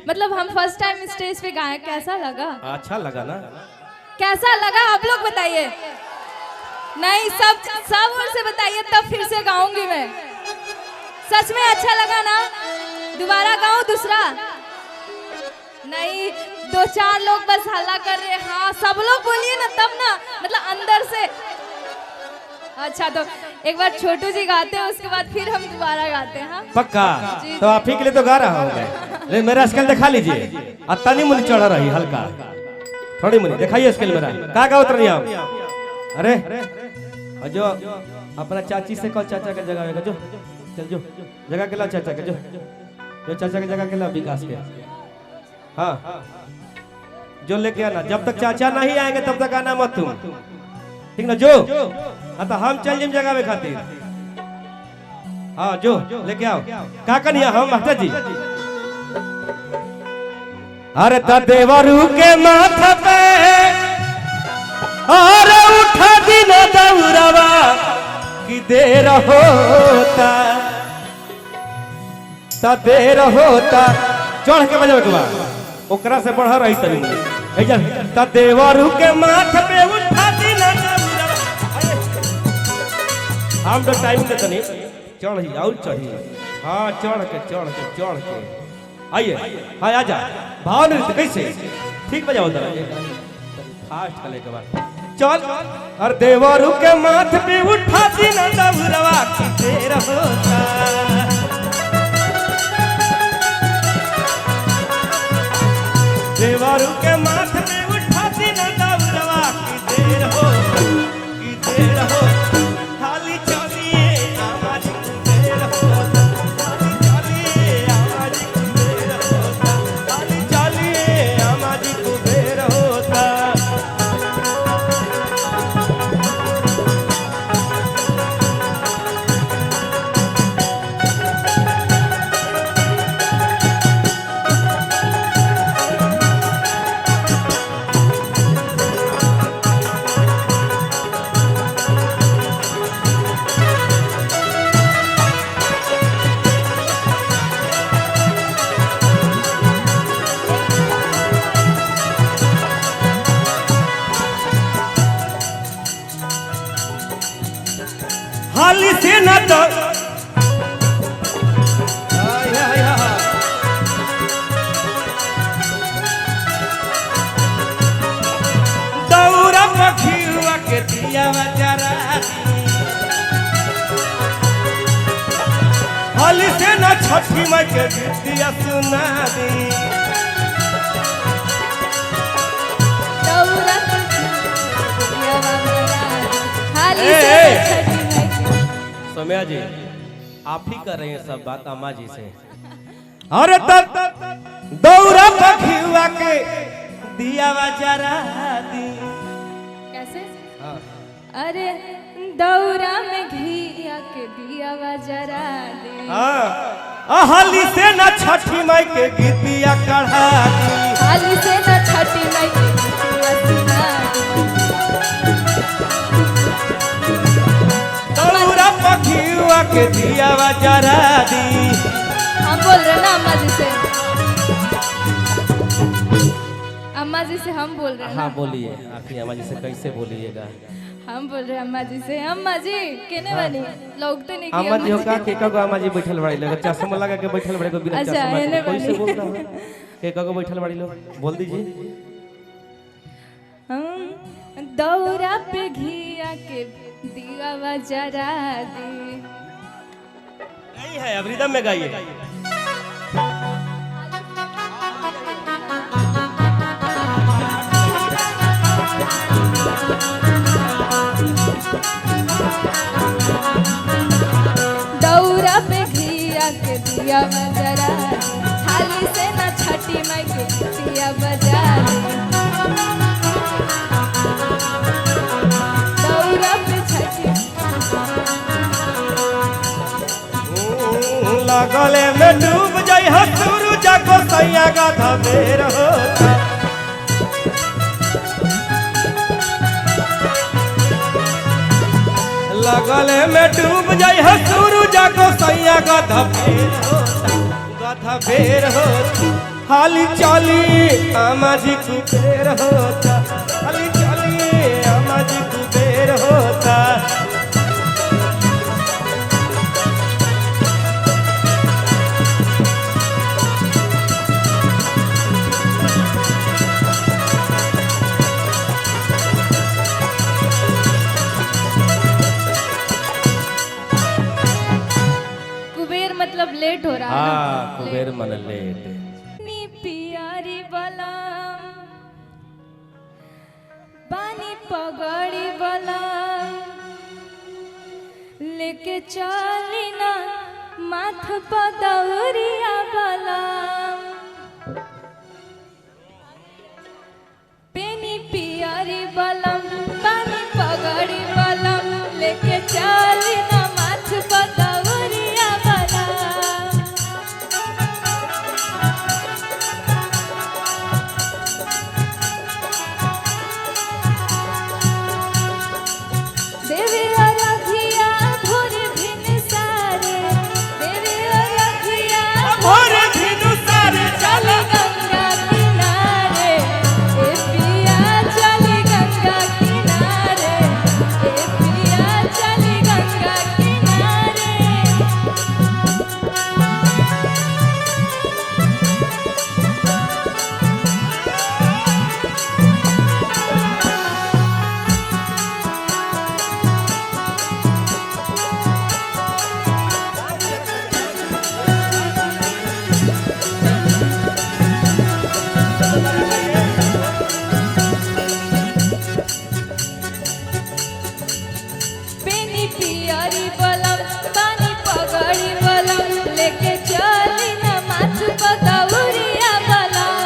मतलब हम first time stage पे गाए, कैसा लगा? अच्छा लगा ना? कैसा लगा आप लोग बताइए। नहीं सब ओर से बताइए तब फिर से गाऊंगी मैं। सच में अच्छा लगा ना? दोबारा गाऊं दूसरा? नहीं, 2-4 लोग बस हल्ला कर रहे। हाँ सब लोग बोलिए ना तब ना, मतलब अंदर से। अच्छा तो एक बार छोटू जी गाते हैं, उसके बाद फिर हम दोबारा गाते हैं। हाँ पक्का? तो आप ही के लिए तो गा रहा हूँ मैं। ले मेरा स्केल दिखा लीजिए। तनी मुनी चढ़ रही हल्का, थोड़ी मुनी दिखाइए स्केल मेरा। का गाओ उतरिए आप? अरे जो अपना चाची से कहो चाचा के जगह जो चल जो जगह के ला, चाचा के जो चाचा के जगह के ला, विकास के। हाँ जो लेके आना, जब तक चाचा नहीं आएंगे तब तक आना मत तुम, ठीक ना? जो तो हम चल जिम जगह में खातिर। हाँ जो लेके आओ। का कनिया हम मास्टर जी। अरे देवरू के माथा पे और उठा दिन दौरवा की देर होता, देर होता। चढ़ के बजावे के बाद ओकरा से बढ़ रही तनी देवरू के माथा पे उठा दिन दौरवा। हम तो टाइम के तनी चढ़ी और चढ़ी। हाँ चढ़ के आइए। हाँ आजा। भाव नृत्य कैसे ठीक बजाओ जरा, फास्ट चले के बाद चल। और देवरू के माथ पे उठा दिन दौरवा की देर होता, देवरू के माथ पे उठा दिन दौरवा की देर होता, की देर होता। खाली चलिए आवाज की देर होता, खाली चलिए आवाज की देर होता, खाली चलिए आवाज की देर होता। हाली से न तो दौरा पखियुआ के दिया जरा, हाली से न छठी माई के दिया सुना दी। सोम्या जी आप ही कर रहे हैं सब बात अम्मा जी से। अरे दौरा पखियुआ के दिया जरा दी। कैसे? हाँ। अरे दौरा में घिया के दिया जरा दी। हाँ हाली से न छठी माई के गीतिया कढ़ा दी, हाली से न छठी माई के गीतिया सुना दी। दौरा पखियुआ के दिया जरा दी। हम बोल रहे ना अम्मा जी से, अम्मा जी से हम बोल रहे हैं। हाँ बोलिए आप ही अम्मा जी से कैसे बोलिएगा? हम बोल रहे हैं अम्मा जी से। अम्मा जी केने बनी लोग तो नहीं। अम्मा जी हो का के का अम्मा जी बैठल बड़ी लोग चश्मा लगा के बैठल बड़े को बिना चश्मा के कैसे बोल रहा है? के का बैठल बड़ी लोग बोल दीजिए। हम दौरा पे घिया के दिया जरा दी। नहीं है अब रिदम में गाइए। दौरा पे घिया के दिया जरा, थाली से न छठी माई के दिया बजा। दौरा पे छठी लगले में डूब जाई हसुरु जाको सैया गाधा बेर होता। लगले में डूब जाई हसुरु जाको सैया गाधा बेर होता, गाधा बेर होता। हाली चाली आमाजी कुबेर होता, हाली चाली आमाजी कुबेर होता। कुबेर मतलब लेट हो रहा है ना? हाँ कुबेर मन लेट। नी पियारी वाला पानी पगड़ी वाला लेके चली ना माथ पदौरिया वाला। पेनी पियारी वाला पानी पगड़ी वाला लेके चली ना माथ पदौरिया वाला। देवी अरघिया भोर भिन सारे, देवी अरघिया भोर भिनु सारे चली गंगा किनारे, ए पिया चली गंगा किनारे, ए पिया चली गंगा किनारे। पेनी पियारी बलम पानी पगड़ी बलम लेके चली ना माथ पदौरिया बलम।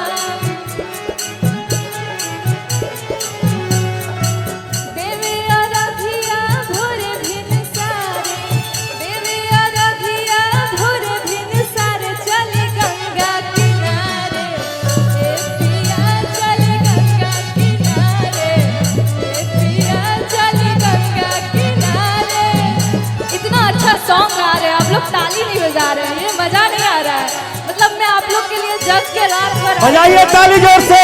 देवी अरघिया भोर भिन सारे, देवी अरघिया भोर भिन सारे चली गंगा किनारे, ए पिया चली गंगा किनारे, ए पिया चली गंगा किनारे। इतना अच्छा सॉन्ग गा रहे हैं आप लोग, ताली नहीं बजा रहे हैं, ये मजा नहीं आ रहा है। मतलब मैं आप लोग के लिए जज के रात भर बजाइए ताली जोर से।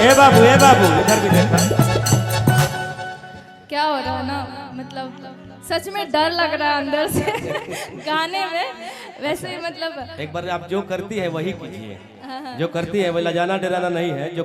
ए बाबू इधर भी देखा। क्या हो रहा है ना, मतलब सच में डर लग रहा है अंदर से गाने में। वैसे मतलब एक बार आप जो करती है वही कीजिए, जो करती है वही लजाना डराना नहीं है, जो